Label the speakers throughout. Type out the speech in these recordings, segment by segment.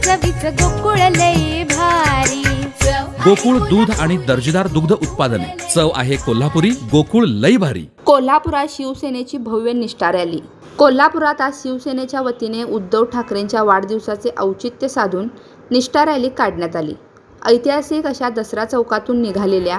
Speaker 1: चवीच गोकुळ लई भारी।
Speaker 2: गोकुळ दूध आणि दर्जेदार दुग्ध उत्पादने, चव आहे कोल्हापुरी, गोकुळ लई भारी।
Speaker 3: कोल्हापुरात शिवसेनेची भव्य निष्ठा रॅली। कोल्हापुरात आज शिवसेनेच्या वतीने उद्धव ठाकरेंच्या वाढदिवसाचे औचित्य साधून निष्ठा रॅली काढण्यात आली। ऐतिहासिक अशा दसरा चौकातून निघालेल्या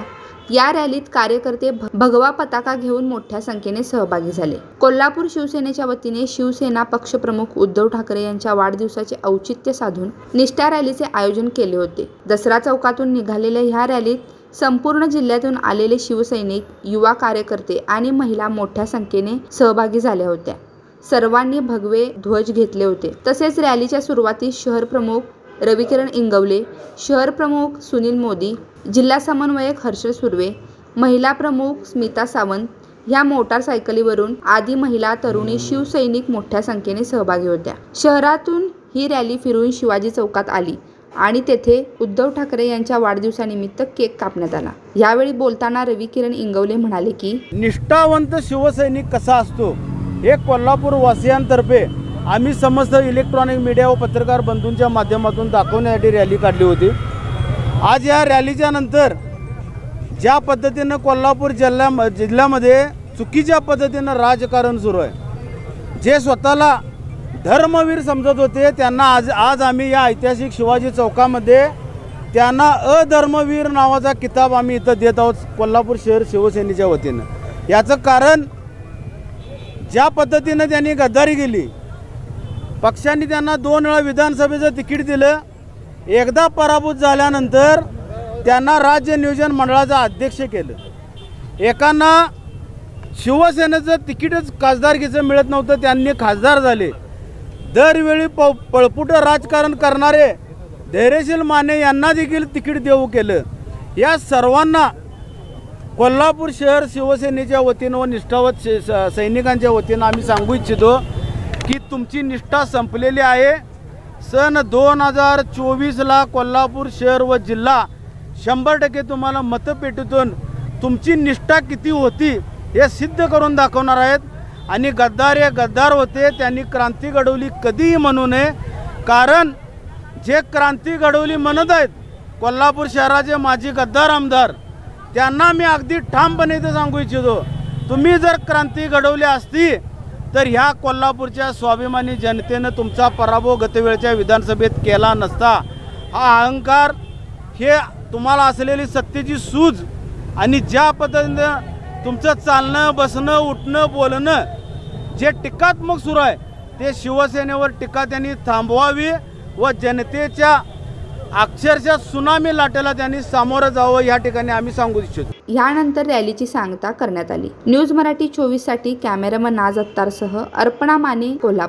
Speaker 3: या रॅलीत कार्यकर्ते भगवा पताका घेऊन मोठ्या संख्येने सहभागी झाले। कोल्हापूर शिवसेनेच्या वतीने शिवसेना पक्षप्रमुख उद्धव ठाकरे यांच्या वाढदिवसाचे औचित्य साधून निष्ठा रॅलीचे आयोजन केले होते। दसरा चौकातून निघालेल्या ह्या रॅलीत संपूर्ण जिल्ह्यातून आलेले शिवसैनिक, युवा कार्यकर्ते आणि महिला मोठ्या संख्येने सहभागी झाल्या होत्या। सर्वांनी भगवे ध्वज घेतले होते। तसेच रॅलीच्या सुरुवातीस शहर प्रमुख रविकिरण इंगवले, शहर प्रमुख सुनील मोदी, जिल्हा समन्वयक हर्ष सुर्वे, महिला प्रमुख स्मिता सावंत ह्या मोटारसायकलीवरून आदी महिला, तरुणी, शिवसैनिक मोठ्या संख्येने सहभागी होत्या। शहरातून ही रॅली फिरून शिवाजी चौकात आली आणि तेथे उद्धव ठाकरे यांच्या वाढदिवसानिमित्त केक कापण्यात आला। यावेळी बोलताना रविकिरण इंगवले म्हणाले की
Speaker 4: निष्ठावंत शिवसैनिक कसा असतो हे कोल्हापूर वासियांतर्फे आम्ही समस्त इलेक्ट्रॉनिक मीडिया व पत्रकार बंधूंच्या माध्यमातून दाखवण्यासाठी रॅली काढली होती। आज या रॅलीच्या नंतर ज्या पद्धतीनं कोल्हापूर जिल्ह्यामध्ये चुकीच्या पद्धतीनं राजकारण सुरू आहे, जे स्वतःला धर्मवीर समजत होते त्यांना आज आम्ही या ऐतिहासिक शिवाजी चौकामध्ये त्यांना अधर्मवीर नावाचा किताब आम्ही इथं देत आहोत कोल्हापूर शहर शिवसेनेच्या वतीनं। याचं कारण ज्या पद्धतीनं त्यांनी गद्दारी केली, पक्षांनी त्यांना 2 वेळा विधानसभेचं तिकीट दिलं, एकदा पराभूत झाल्यानंतर त्यांना राज्य नियोजन मंडळाचा अध्यक्ष केलं। एकांना शिवसेनेचं तिकीटच खासदारकीचं मिळत नव्हतं, त्यांनी खासदार झाले। दरवेळी पळपुट राजकारण करणारे धैर्यशील माने यांना देखील तिकीट देऊ केलं। या सर्वांना कोल्हापूर शहर शिवसेनेच्या वतीनं व निष्ठावंत सैनिकांच्या वतीनं आम्ही सांगू इच्छितो की तुमची निष्ठा संपलेली आहे। सन 2024ला कोल्हापूर शहर व जिल्हा 100% तुम्हाला मतपेटीतून तुमची निष्ठा किती होती हे सिद्ध करून दाखवणार आहेत। आणि गद्दार हे गद्दार होते, त्यांनी क्रांती घडवली कधीही म्हणू नये, कारण जे क्रांती घडवली म्हणत आहेत कोल्हापूर शहराचे माजी गद्दार आमदार, त्यांना मी अगदी ठामपणे इथं सांगू इच्छितो, तुम्ही जर क्रांती घडवली असती तर ह्या कोल्हापूरच्या स्वाभिमानी जनतेनं तुमचा पराभव गतवेळच्या विधानसभेत केला नसता। हा अहंकार, हे तुम्हाला असलेली सत्तेची सूज आणि ज्या पद्धतीनं तुमचं चालणं, बसणं, उठणं, बोलणं जे टीकात्मक सुरू आहे ते शिवसेनेवर टीका त्यांनी थांबवावी व जनतेच्या अक्षरशः सुनामी लाटेला त्यांनी सामोरं जावं या ठिकाणी आम्ही सांगू इच्छितो।
Speaker 3: यानंतर रॅलीची सांगता करण्यात आली। न्यूज मराठी 24 साठी कॅमेरामन नाज अत्तारसह अर्पणा माने, कोल्हापूर।